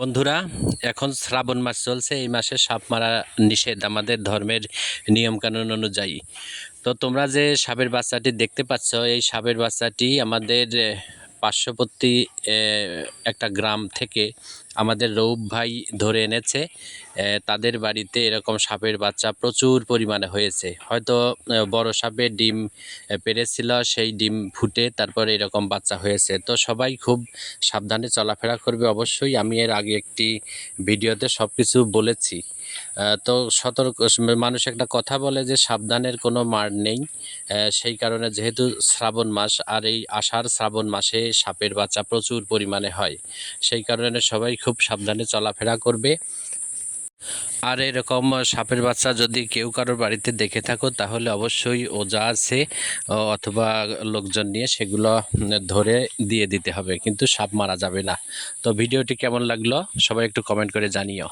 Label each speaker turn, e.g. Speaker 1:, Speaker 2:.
Speaker 1: বন্ধুরা, এখন শ্রাবণ মাস চলছে। এই মাসে সাপ মারা নিষেধ আমাদের ধর্মের নিয়মকানুন অনুযায়ী। তো তোমরা যে সাপের বাচ্চাটি দেখতে পাচ্ছ, এই সাপের বাচ্চাটি আমাদের পার্শ্ববর্তী একটা গ্রাম থেকে আমাদের রৌফ ভাই ধরে এনেছে। তাদের বাড়িতে এরকম সাপের বাচ্চা প্রচুর পরিমাণে হয়েছে। হয়তো বড় সাপের ডিম পেড়েছিল, সেই ডিম ফুটে তারপরে এরকম বাচ্চা হয়েছে। তো সবাই খুব সাবধানে চলাফেরা করবে অবশ্যই। আমি এর আগে একটি ভিডিওতে সব কিছু বলেছি। তো সতর্ক মানুষ একটা কথা বলে যে সাবধানের কোনো মার নেই। সেই কারণে যেহেতু শ্রাবণ মাস, আর এই আষাঢ় শ্রাবণ মাসে সাপের বাচ্চা প্রচুর পরিমাণে হয়, সেই কারণে সবাই খুব সাবধানে চলাফেরা করবে। আর এরকম সাপের বাচ্চা যদি কেউ কারোর বাড়িতে দেখে থাকো, তাহলে অবশ্যই ওজা আছে অথবা লোকজন নিয়ে সেগুলো ধরে দিয়ে দিতে হবে, কিন্তু সাপ মারা যাবে না। তো ভিডিওটি কেমন লাগলো সবাই একটু কমেন্ট করে জানিও।